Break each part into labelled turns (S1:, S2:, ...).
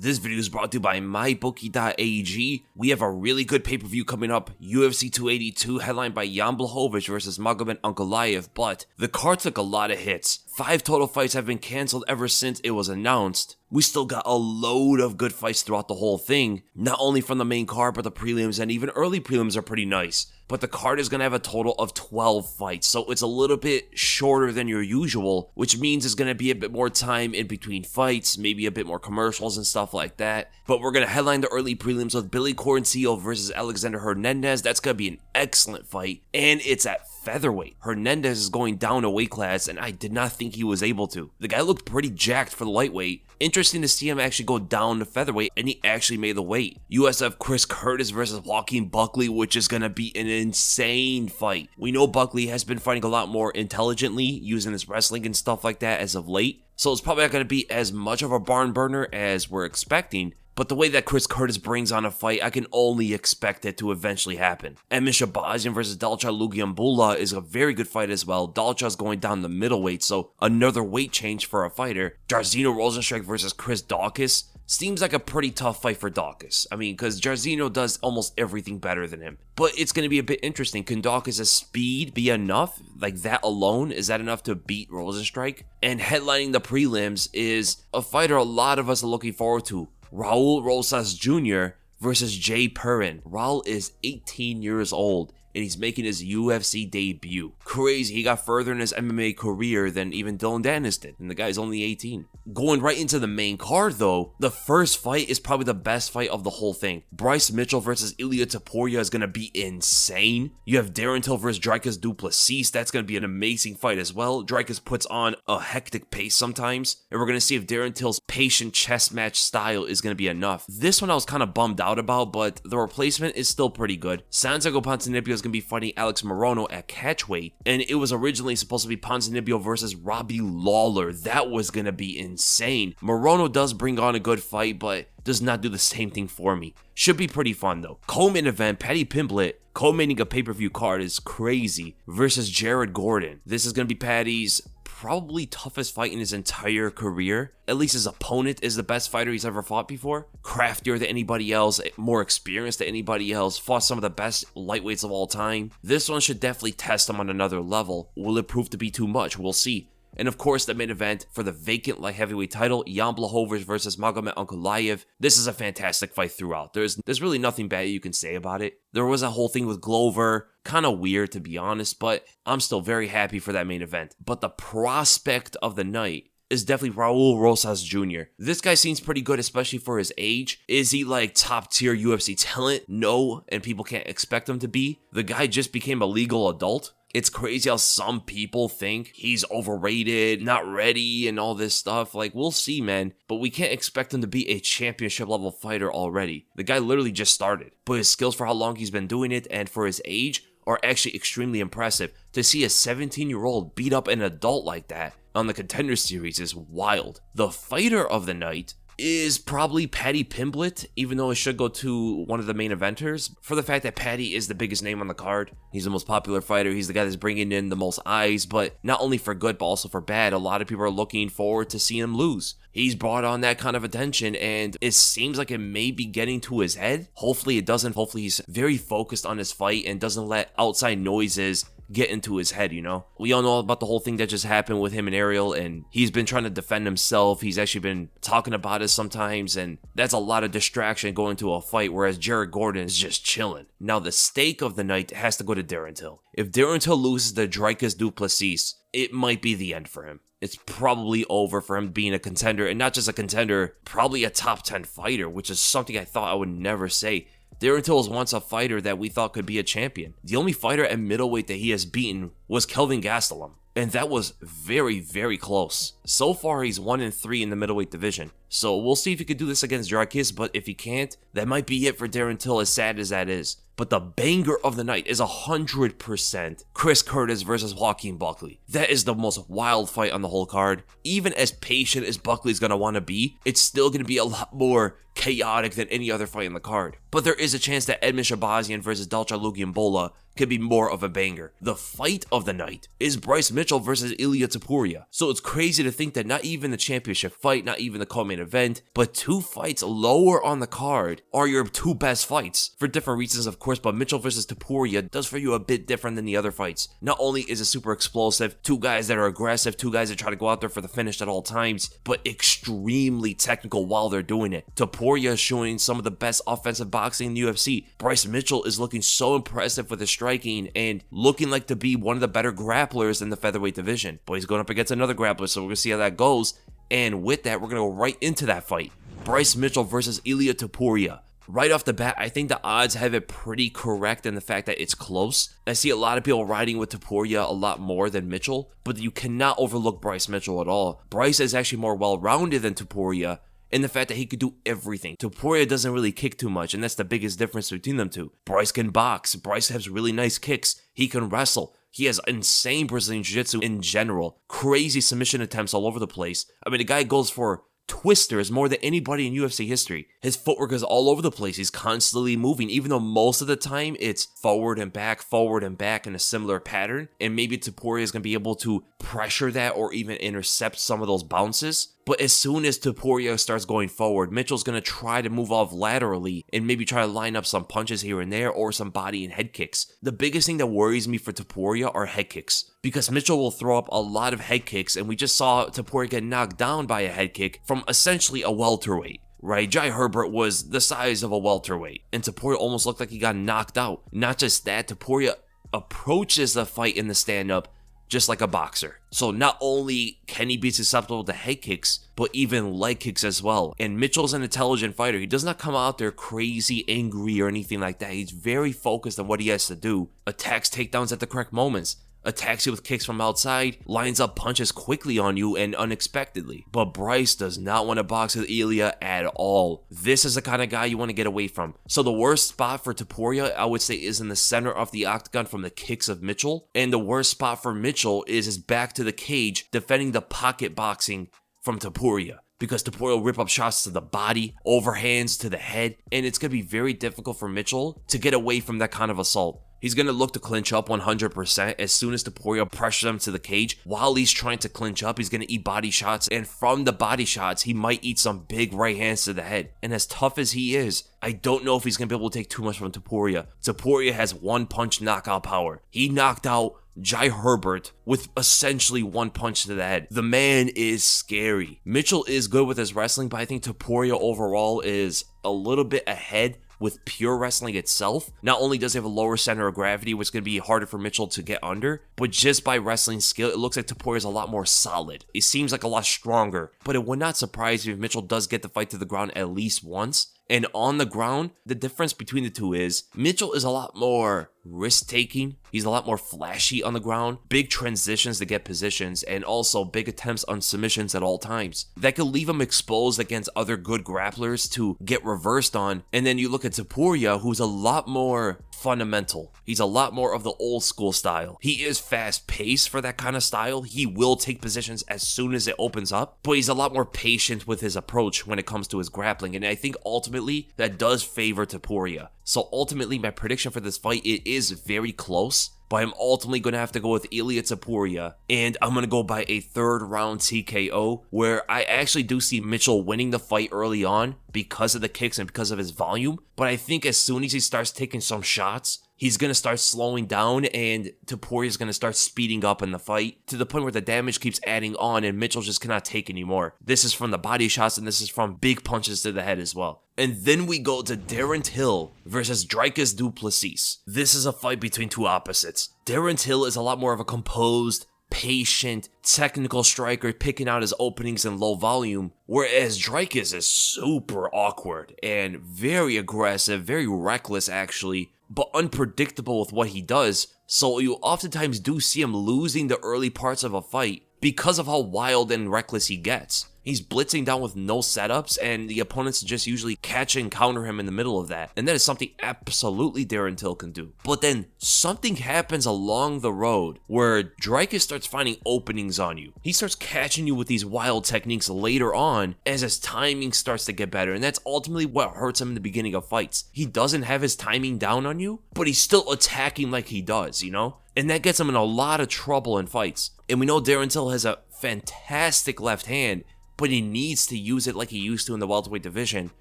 S1: This video is brought to you by mybookie.ag. We have a really good pay-per-view coming up, UFC 282, headlined by Jan Blachowicz versus Magomed Ankalaev, but the card took a lot of hits. 5 total fights have been cancelled ever since it was announced. We still got a load of good fights throughout the whole thing, not only from the main card, but the prelims, and even early prelims are pretty nice. But the card is going to have a total of 12 fights, so it's a little bit shorter than your usual, which means there's going to be a bit more time in between fights, maybe a bit more commercials and stuff like that. But we're going to headline the early prelims with Billy Quarantillo versus Alexander Hernandez. That's going to be an excellent fight, and it's at featherweight. Hernandez is going down a weight class, and I did not think he was able to. The guy looked pretty jacked for the lightweight. Interesting to see him actually go down to featherweight, and he actually made the weight. USF Chris Curtis versus Joaquin Buckley, which is going to be an insane fight. We know Buckley has been fighting a lot more intelligently, using his wrestling and stuff like that as of late, so it's probably not going to be as much of a barn burner as we're expecting. But the way that Chris Curtis brings on a fight, I can only expect it to eventually happen. Emin Shabazian versus Dalcha Lugiambula is a very good fight as well. Dalcha's going down the middleweight, so another weight change for a fighter. Jairzinho Rozenstruik versus Chris Daukaus seems like a pretty tough fight for Daukaus. I mean, because Jairzinho does almost everything better than him. But it's going to be a bit interesting. Can Daukaus' speed be enough? Like that alone, is that enough to beat Rozenstruik? And headlining the prelims is a fighter a lot of us are looking forward to. Raul Rosas Jr. versus Jay Perrin. Raul is 18 years old, and he's making his UFC debut. Crazy, he got further in his MMA career than even Dylan Dennis did, and the guy's only 18. Going right into the main card though, the first fight is probably the best fight of the whole thing. Bryce Mitchell versus Ilia Topuria is going to be insane. You have Darren versus Dricus du Plessis. That's going to be an amazing fight as well. Dricus puts on a hectic pace sometimes, and we're going to see if Darren Till's patient chess match style is going to be enough. This one I was kind of bummed out about, but the replacement is still pretty good. Santiago Ponzinibbio is going to be fighting Alex Morono at catchweight, and it was originally supposed to be Ponzinibbio versus Robbie Lawler. That was going to be insane. Morono does bring on a good fight, but does not do the same thing for me. Should be pretty fun though. Co-main event, Paddy Pimblett, co-maining a pay-per-view card is crazy, versus Jared Gordon. This is going to be Paddy's probably toughest fight in his entire career. At least his opponent is the best fighter he's ever fought before. Craftier than anybody else, more experienced than anybody else, fought some of the best lightweights of all time. This one should definitely test him on another level. Will it prove to be too much? We'll see. And of course, the main event for the vacant light heavyweight title, Jan Blachowicz versus Magomed Ankalaev. This is a fantastic fight throughout. There's really nothing bad you can say about it. There was a whole thing with Glover, kind of weird to be honest, but I'm still very happy for that main event. But the prospect of the night is definitely Raul Rosas Jr. This guy seems pretty good, especially for his age. Is he like top tier UFC talent? No, and people can't expect him to be. The guy just became a legal adult. It's crazy how some people think he's overrated, not ready, and all this stuff. Like, we'll see, man. But we can't expect him to be a championship level fighter already. The guy literally just started. But his skills for how long he's been doing it and for his age are actually extremely impressive. To see a 17-year-old beat up an adult like that on the Contender Series is wild. The fighter of the night is probably Paddy Pimblett, even though it should go to one of the main eventers, for the fact that Paddy is the biggest name on the card. He's the most popular fighter, he's the guy that's bringing in the most eyes, but not only for good, but also for bad. A lot of people are looking forward to seeing him lose. He's brought on that kind of attention, and it seems like it may be getting to his head. Hopefully it doesn't. Hopefully he's very focused on his fight and doesn't let outside noises get into his head, you know? We all know about the whole thing that just happened with him and Ariel, and he's been trying to defend himself. He's actually been talking about it sometimes, and that's a lot of distraction going to a fight, whereas Jared Gordon is just chilling. Now, the stake of the night has to go to Darren Till. If Darren Till loses to Dricus du Plessis, it might be the end for him. It's probably over for him being a contender, and not just a contender, probably a top 10 fighter, which is something I thought I would never say. Darren Till was once a fighter that we thought could be a champion. The only fighter at middleweight that he has beaten was Kelvin Gastelum, and that was very, very close. So far, he's 1-3 in the middleweight division. So we'll see if he could do this against Dricus, but if he can't, that might be it for Darren Till, as sad as that is. But the banger of the night is 100% Chris Curtis versus Joaquin Buckley. That is the most wild fight on the whole card. Even as patient as Buckley's going to want to be, it's still going to be a lot more chaotic than any other fight in the card. But there is a chance that Emin Shabazian versus Dalcha Lugiambula could be more of a banger. The fight of the night is Bryce Mitchell versus Ilia Topuria. So it's crazy to think that not even the championship fight, not even the co-main event, but 2 fights lower on the card are your 2 best fights. For different reasons, of course, but Mitchell versus Topuria does for you a bit different than the other fights. Not only is it super explosive, 2 guys that are aggressive, 2 guys that try to go out there for the finish at all times, but extremely technical while they're doing it. Topuria is showing some of the best offensive boxing in the UFC. Bryce Mitchell is looking so impressive with his striking and looking like to be one of the better grapplers in the featherweight division. But he's going up against another grappler, so we're going to see how that goes. And with that, we're going to go right into that fight. Bryce Mitchell versus Ilia Topuria. Right off the bat, I think the odds have it pretty correct in the fact that it's close. I see a lot of people riding with Topuria a lot more than Mitchell, but you cannot overlook Bryce Mitchell at all. Bryce is actually more well-rounded than Topuria in the fact that he could do everything. Topuria doesn't really kick too much, and that's the biggest difference between them two. Bryce can box. Bryce has really nice kicks. He can wrestle. He has insane Brazilian Jiu-Jitsu in general. Crazy submission attempts all over the place. I mean, the guy goes for twisters more than anybody in UFC history. His footwork is all over the place. He's constantly moving, even though most of the time it's forward and back in a similar pattern. And maybe Topuria is going to be able to pressure that or even intercept some of those bounces. But as soon as Topuria starts going forward, Mitchell's going to try to move off laterally and maybe try to line up some punches here and there or some body and head kicks. The biggest thing that worries me for Topuria are head kicks, because Mitchell will throw up a lot of head kicks, and we just saw Topuria get knocked down by a head kick from essentially a welterweight. Right, Jai Herbert was the size of a welterweight, and Topuria almost looked like he got knocked out. Not just that, Topuria approaches the fight in the stand-up just like a boxer. So not only can he be susceptible to head kicks, but even leg kicks as well. And Mitchell's an intelligent fighter. He does not come out there crazy, angry, or anything like that. He's very focused on what he has to do. Attacks takedowns at the correct moments. Attacks you with kicks from outside, lines up punches quickly on you and unexpectedly. But Bryce does not want to box with Ilia at all. This is the kind of guy you want to get away from. So the worst spot for Topuria, I would say, is in the center of the octagon from the kicks of Mitchell. And the worst spot for Mitchell is his back to the cage, defending the pocket boxing from Topuria. Because Topuria will rip up shots to the body, overhands to the head, and it's going to be very difficult for Mitchell to get away from that kind of assault. He's going to look to clinch up 100% as soon as Topuria pressures him to the cage. While he's trying to clinch up, he's going to eat body shots, and from the body shots, he might eat some big right hands to the head. And as tough as he is, I don't know if he's going to be able to take too much from Topuria. Topuria has one-punch knockout power. He knocked out Jai Herbert with essentially one punch to the head. The man is scary. Mitchell is good with his wrestling, but I think Topuria overall is a little bit ahead with pure wrestling itself. Not only does he have a lower center of gravity, which is going to be harder for Mitchell to get under, but just by wrestling skill, it looks like Topuria is a lot more solid. It seems like a lot stronger, but it would not surprise me if Mitchell does get the fight to the ground at least once. And on the ground, the difference between the two is Mitchell is a lot more risk-taking. He's a lot more flashy on the ground, big transitions to get positions, and also big attempts on submissions at all times. That could leave him exposed against other good grapplers to get reversed on. And then you look at Topuria, who's a lot more fundamental. He's a lot more of the old school style. He is fast-paced for that kind of style. He will take positions as soon as it opens up, but he's a lot more patient with his approach when it comes to his grappling, and I think ultimately that does favor Topuria. So ultimately, my prediction for this fight, it is very close, but I'm ultimately going to have to go with Ilia Topuria, and I'm going to go by a third round TKO, where I actually do see Mitchell winning the fight early on because of the kicks and because of his volume, but I think as soon as he starts taking some shots, he's going to start slowing down, and Topuria is going to start speeding up in the fight to the point where the damage keeps adding on and Mitchell just cannot take anymore. This is from the body shots, and this is from big punches to the head as well. And then we go to Darren Till versus Dricus du Plessis. This is a fight between two opposites. Darren Till is a lot more of a composed, patient, technical striker picking out his openings in low volume, whereas Dricus is super awkward and very aggressive, very reckless actually, but unpredictable with what he does, so you oftentimes do see him losing the early parts of a fight. because of how wild and reckless he gets. He's blitzing down with no setups, and the opponents just usually catch and counter him in the middle of that. And that is something absolutely Darren Till can do. But then something happens along the road where Dricus starts finding openings on you. He starts catching you with these wild techniques later on as his timing starts to get better. And that's ultimately what hurts him in the beginning of fights. He doesn't have his timing down on you, but he's still attacking like he does, you know? And that gets him in a lot of trouble in fights. And we know Darren Till has a fantastic left hand, but he needs to use it like he used to in the welterweight division,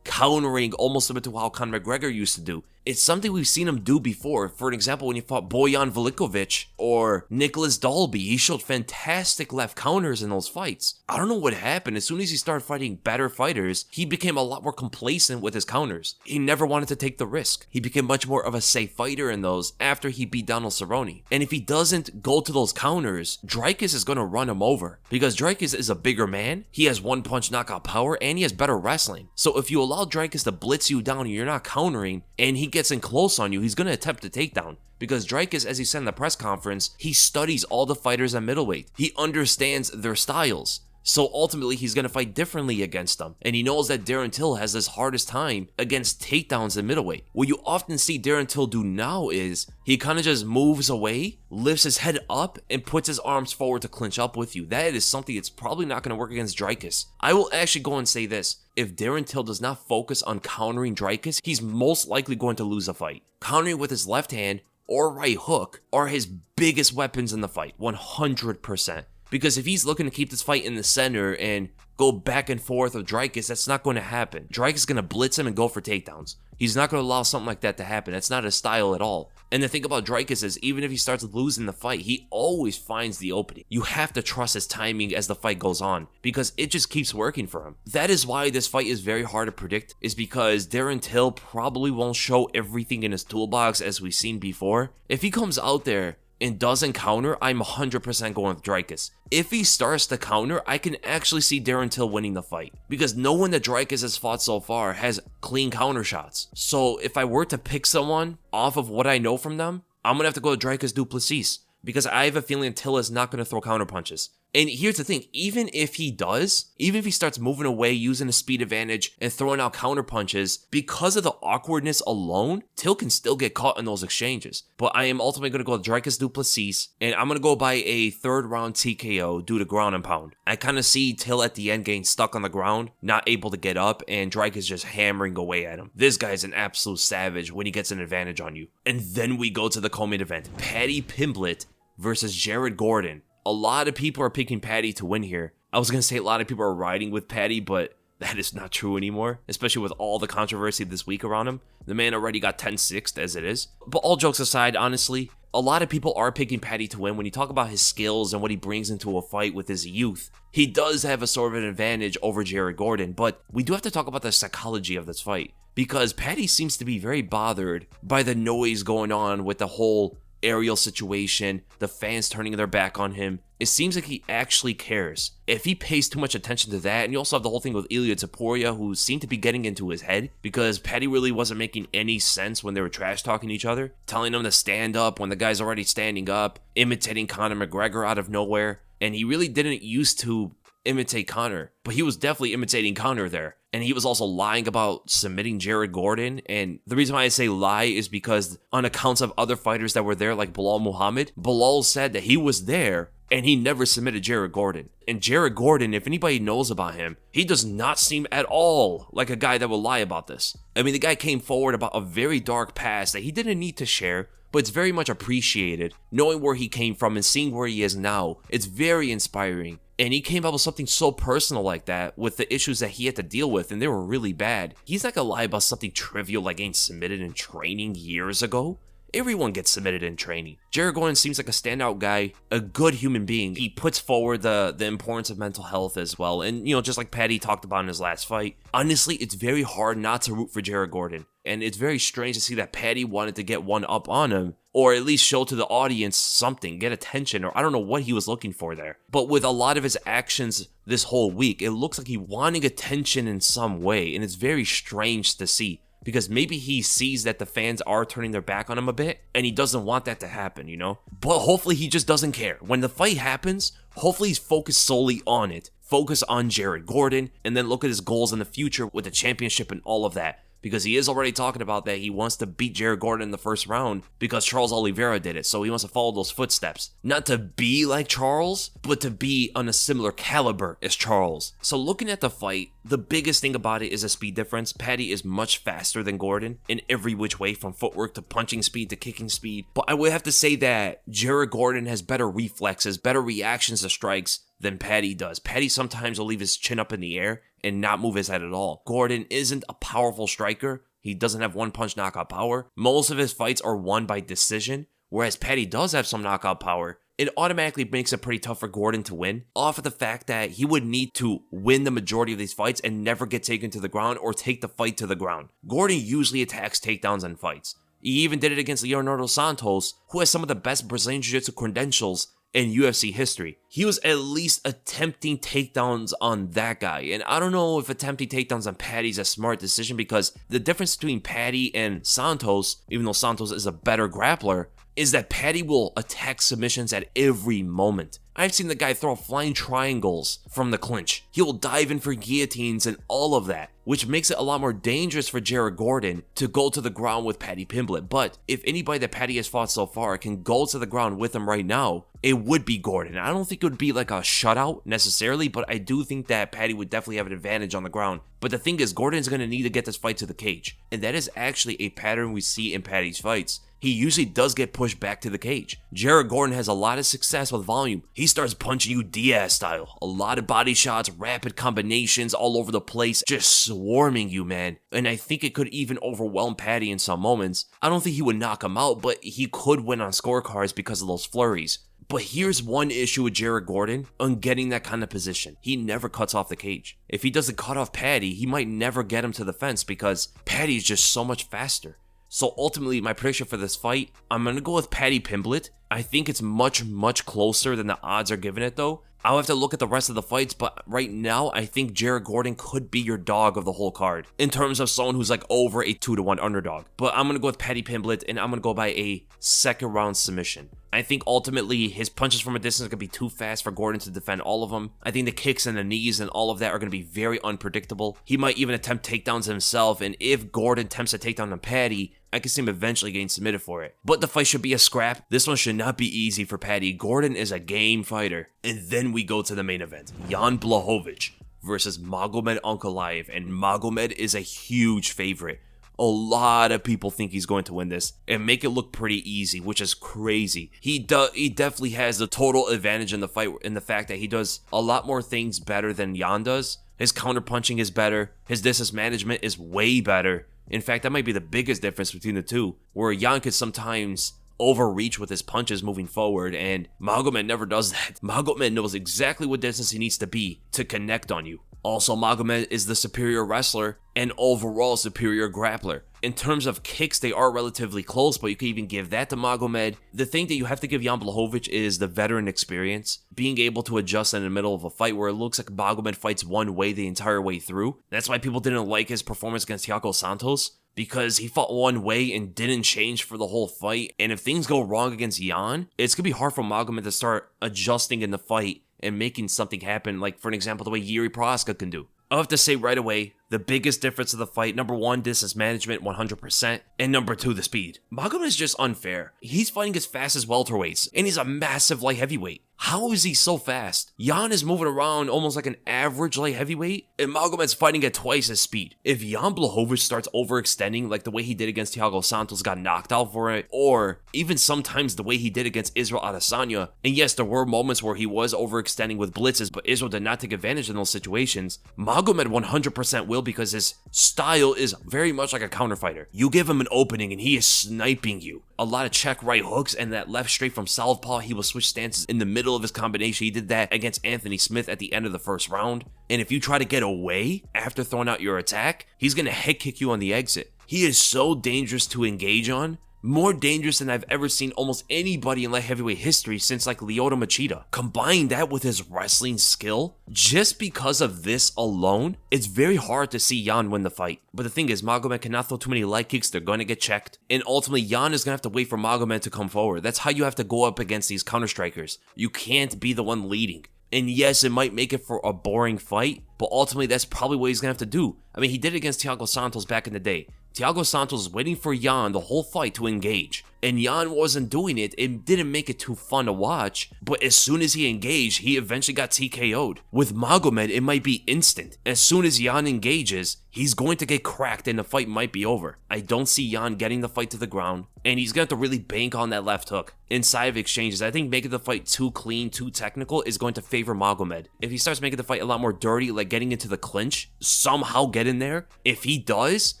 S1: countering almost a bit to how Conor McGregor used to do. It's something we've seen him do before. For an example, when he fought Bojan Velickovic or Nicholas Dalby, he showed fantastic left counters in those fights. I don't know what happened. As soon as he started fighting better fighters, he became a lot more complacent with his counters. He never wanted to take the risk. He became much more of a safe fighter in those after he beat Donald Cerrone. And if he doesn't go to those counters, Dricus is going to run him over because Dricus is a bigger man. He has one-punch knockout power and he has better wrestling. So if you allow Dricus to blitz you down and you're not countering and he gets in close on you, he's going to attempt a takedown. Because Dricus, as he said in the press conference, he studies all the fighters at middleweight. He understands their styles. So ultimately, he's going to fight differently against them. And he knows that Darren Till has his hardest time against takedowns in middleweight. What you often see Darren Till do now is he kind of just moves away, lifts his head up, and puts his arms forward to clinch up with you. That is something that's probably not going to work against Dricus. I will actually go and say this. If Darren Till does not focus on countering Dricus, he's most likely going to lose a fight. Countering with his left hand or right hook are his biggest weapons in the fight, 100%. Because if he's looking to keep this fight in the center and go back and forth with Dricus, that's not going to happen. Dricus is going to blitz him and go for takedowns. He's not going to allow something like that to happen. That's not his style at all. And the thing about Dricus is, even if he starts losing the fight, he always finds the opening. You have to trust his timing as the fight goes on, because it just keeps working for him. That is why this fight is very hard to predict, is because Darren Till probably won't show everything in his toolbox as we've seen before. If he comes out there and doesn't counter, I'm 100% going with Dricus. If he starts to counter, I can actually see Darren Till winning the fight, because no one that Dricus has fought so far has clean counter shots. So if I were to pick someone off of what I know from them, I'm going to have to go with Dricus du Plessis, because I have a feeling Till is not going to throw counter punches. And here's the thing, even if he does, even if he starts moving away, using a speed advantage, and throwing out counter punches, because of the awkwardness alone, Till can still get caught in those exchanges. But I am ultimately going to go with Dricus du Plessis, and I'm going to go by a third round TKO due to ground and pound. I kind of see Till at the end getting stuck on the ground, not able to get up, and Dricus just hammering away at him. This guy is an absolute savage when he gets an advantage on you. And then we go to the co-main event, Paddy Pimblett versus Jared Gordon. A lot of people are picking Paddy to win here. I was going to say a lot of people are riding with Paddy, but that is not true anymore, especially with all the controversy this week around him. The man already got 10-6'd as it is. But all jokes aside, honestly, a lot of people are picking Paddy to win. When you talk about his skills and what he brings into a fight with his youth, he does have a sort of an advantage over Jared Gordon, but we do have to talk about the psychology of this fight, because Paddy seems to be very bothered by the noise going on with the whole aerial situation, the fans turning their back on him. It seems like he actually cares. If he pays too much attention to that, and you also have the whole thing with Ilia Topuria, who seemed to be getting into his head, because Paddy really wasn't making any sense when they were trash talking each other, telling him to stand up when the guy's already standing up, imitating Conor McGregor out of nowhere, and he really didn't used to imitate Conor, but he was definitely imitating Conor there. And he was also lying about submitting Jared Gordon. And the reason why I say lie is because on accounts of other fighters that were there, like Belal Muhammad, Belal said that he was there and he never submitted Jared Gordon. And Jared Gordon, if anybody knows about him, he does not seem at all like a guy that will lie about this. I mean, the guy came forward about a very dark past that he didn't need to share, but it's very much appreciated. Knowing where he came from and seeing where he is now, it's very inspiring. And he came up with something so personal like that, with the issues that he had to deal with, and they were really bad. He's not gonna lie about something trivial like getting submitted in training years ago. Everyone gets submitted in training. Jared Gordon seems like a standout guy, a good human being. He puts forward the importance of mental health as well. And, you know, just like Paddy talked about in his last fight, honestly, it's very hard not to root for Jared Gordon. And it's very strange to see that Paddy wanted to get one up on him, or at least show to the audience something, get attention, or I don't know what he was looking for there. But with a lot of his actions this whole week, it looks like he wanting attention in some way, and it's very strange to see. because maybe he sees that the fans are turning their back on him a bit, and he doesn't want that to happen, you know? But hopefully he just doesn't care. When the fight happens, hopefully he's focused solely on it. Focus on Jared Gordon, and then look at his goals in the future with the championship and all of that. Because he is already talking about that he wants to beat Jared Gordon in the first round because Charles Oliveira did it, so he wants to follow those footsteps. Not to be like Charles, but to be on a similar caliber as Charles. So looking at the fight, the biggest thing about it is a speed difference. Paddy is much faster than Gordon in every which way, from footwork to punching speed to kicking speed. But I would have to say that Jared Gordon has better reflexes, better reactions to strikes than Paddy does. Paddy sometimes will leave his chin up in the air and not move his head at all. Gordon isn't a powerful striker. He doesn't have one punch knockout power. Most of his fights are won by decision, whereas Paddy does have some knockout power. It automatically makes it pretty tough for Gordon to win, off of the fact that he would need to win the majority of these fights and never get taken to the ground or take the fight to the ground. Gordon usually attacks takedowns in fights. He even did it against Leonardo Santos, who has some of the best Brazilian Jiu-Jitsu credentials in UFC history. He was at least attempting takedowns on that guy, and I don't know if attempting takedowns on Paddy is a smart decision, because the difference between Paddy and Santos, even though Santos is a better grappler, is that Paddy will attack submissions at every moment. I've seen the guy throw flying triangles from the clinch. He will dive in for guillotines and all of that, which makes it a lot more dangerous for Jared Gordon to go to the ground with Paddy Pimblett. But if anybody that Paddy has fought so far can go to the ground with him right now, it would be Gordon. I don't think it would be like a shutout necessarily, but I do think that Paddy would definitely have an advantage on the ground. But the thing is, Gordon's going to need to get this fight to the cage, and that is actually a pattern we see in Paddy's fights. He usually does get pushed back to the cage. Jared Gordon has a lot of success with volume. He starts punching you Diaz style. A lot of body shots, rapid combinations all over the place, just swarming you, man. And I think it could even overwhelm Paddy in some moments. I don't think he would knock him out, but he could win on scorecards because of those flurries. But here's one issue with Jared Gordon on getting that kind of position. He never cuts off the cage. If he doesn't cut off Paddy, he might never get him to the fence because Paddy's just so much faster. So ultimately, my prediction for this fight, I'm going to go with Paddy Pimblett. I think it's much, much closer than the odds are giving it though. I'll have to look at the rest of the fights, but right now, I think Jared Gordon could be your dog of the whole card in terms of someone who's like over a 2-1 underdog. But I'm going to go with Paddy Pimblett, and I'm going to go by a second round submission. I think ultimately his punches from a distance are going to be too fast for Gordon to defend all of them. I think the kicks and the knees and all of that are going to be very unpredictable. He might even attempt takedowns himself, and if Gordon attempts a takedown on Paddy, I can see him eventually getting submitted for it. But the fight should be a scrap. This one should not be easy for Paddy. Gordon is a game fighter. And then we go to the main event. Jan Blachowicz versus Magomed Ankalaev, and Magomed is a huge favorite. A lot of people think he's going to win this and make it look pretty easy, which is crazy. He definitely has the total advantage in the fight, in the fact that he does a lot more things better than Jan does. His counterpunching is better. His distance management is way better. In fact, that might be the biggest difference between the two, where Jan could sometimes overreach with his punches moving forward, and Magomed never does that. Magomed knows exactly what distance he needs to be to connect on you. Also, Magomed is the superior wrestler and overall superior grappler. In terms of kicks, they are relatively close, but you can even give that to Magomed. The thing that you have to give Jan Blachowicz is the veteran experience, being able to adjust in the middle of a fight where it looks like Magomed fights one way the entire way through. That's why people didn't like his performance against Thiago Santos, because he fought one way and didn't change for the whole fight. And if things go wrong against Jan, it's going to be hard for Magomed to start adjusting in the fight and making something happen, like, for an example, the way Yuri Prohaska can do. I'll have to say right away, the biggest difference of the fight, number one, distance management 100%, and number two, the speed. Magomed is just unfair. He's fighting as fast as welterweights, and he's a massive light heavyweight. How is he so fast? Jan is moving around almost like an average light heavyweight, and Magomed's fighting at twice his speed. If Jan Blachowicz starts overextending like the way he did against Thiago Santos, got knocked out for it, or even sometimes the way he did against Israel Adesanya, and yes, there were moments where he was overextending with blitzes, but Israel did not take advantage in those situations, Magomed 100% will, because his style is very much like a counter fighter. You give him an opening and he is sniping you. A lot of check right hooks and that left straight from southpaw. He will switch stances in the middle of his combination. He did that against Anthony Smith at the end of the first round. And if you try to get away after throwing out your attack, he's going to head kick you on the exit. He is so dangerous to engage on, More dangerous than I've ever seen almost anybody in light heavyweight history since like Lyoto Machida. Combine that with his wrestling skill, just because of this alone, it's very hard to see Jan win the fight. But the thing is, Magomed cannot throw too many leg kicks, they're going to get checked. And ultimately, Jan is going to have to wait for Magomed to come forward. That's how you have to go up against these counter-strikers. You can't be the one leading. And yes, it might make it for a boring fight, but ultimately that's probably what he's going to have to do. I mean, he did it against Thiago Santos back in the day. Thiago Santos was waiting for Jan the whole fight to engage, and Jan wasn't doing it. It didn't make it too fun to watch, but as soon as he engaged, he eventually got TKO'd. With Magomed, it might be instant. As soon as Jan engages, he's going to get cracked and the fight might be over. I don't see Jan getting the fight to the ground, and he's going to have to really bank on that left hook. Inside of exchanges, I think making the fight too clean, too technical is going to favor Magomed. If he starts making the fight a lot more dirty, like getting into the clinch, somehow get in there, if he does,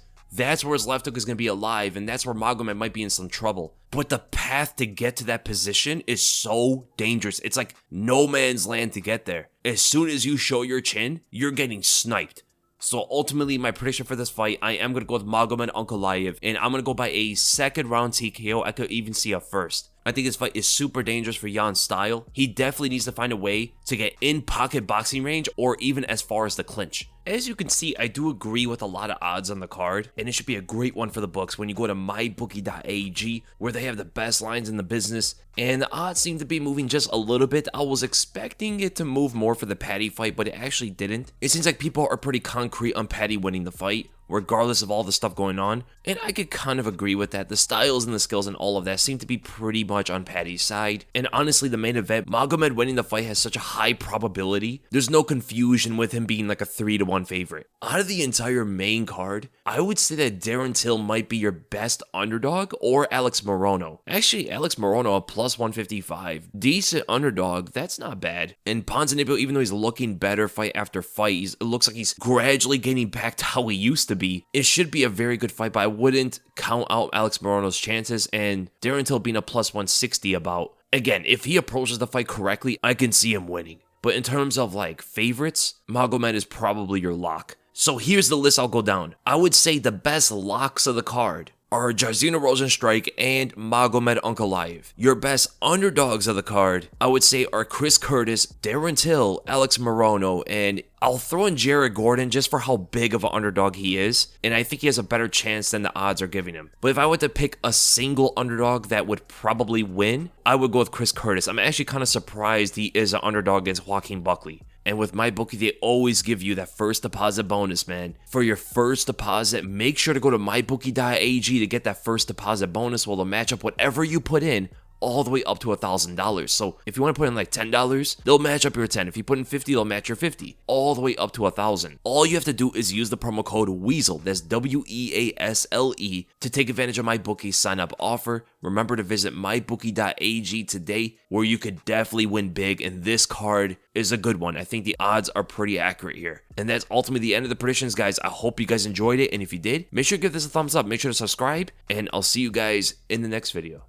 S1: that's where his left hook is going to be alive, and that's where Magomed might be in some trouble. But the path to get to that position is so dangerous. It's like no man's land to get there. As soon as you show your chin, you're getting sniped. So ultimately, my prediction for this fight, I am going to go with Magomed Ankalaev, and I'm going to go by a second round TKO. I could even see a first. I think this fight is super dangerous for Jan's style. He definitely needs to find a way to get in pocket boxing range or even as far as the clinch. As you can see, I do agree with a lot of odds on the card, and it should be a great one for the books when you go to mybookie.ag, where they have the best lines in the business, and the odds seem to be moving just a little bit. I was expecting it to move more for the Paddy fight, but it actually didn't. It seems like people are pretty concrete on Paddy winning the fight, regardless of all the stuff going on, and I could kind of agree with that. The styles and the skills and all of that seem to be pretty much on Paddy's side, and honestly, the main event, Magomed winning the fight has such a high probability. There's no confusion with him being like a 3-1 favorite. Out of the entire main card, I would say that Darren Till might be your best underdog, or Alex Morono. Actually, Alex Morono at plus 155. Decent underdog, that's not bad. And Ponzinibbio, even though he's looking better fight after fight, it looks like he's gradually getting back to how he used to be. It should be a very good fight, but I wouldn't count out Alex Morono's chances, and Darren Till being a plus 160 about. Again, if he approaches the fight correctly, I can see him winning. But in terms of like favorites, Magomed is probably your lock. So here's the list I'll go down. I would say the best locks of the card are Jairzinho Rozenstruik and Magomed Ankalaev. Your best underdogs of the card, I would say, are Chris Curtis, Darren Till, Alex Morono, and I'll throw in Jared Gordon just for how big of an underdog he is, and I think he has a better chance than the odds are giving him. But if I were to pick a single underdog that would probably win, I would go with Chris Curtis. I'm actually kind of surprised he is an underdog against Joaquin Buckley. And with MyBookie, they always give you that first deposit bonus, man. For your first deposit, make sure to go to mybookie.ag to get that first deposit bonus. Well, they'll match up whatever you put in all the way up to $1,000. So if you want to put in like $10, they'll match up your 10. If you put in 50, they'll match your 50, all the way up to 1,000. All you have to do is use the promo code WEASEL, that's WEASLE, to take advantage of MyBookie's sign-up offer. Remember to visit mybookie.ag today, where you could definitely win big, and this card is a good one. I think the odds are pretty accurate here. And that's ultimately the end of the predictions, guys. I hope you guys enjoyed it, and if you did, make sure to give this a thumbs up, make sure to subscribe, and I'll see you guys in the next video.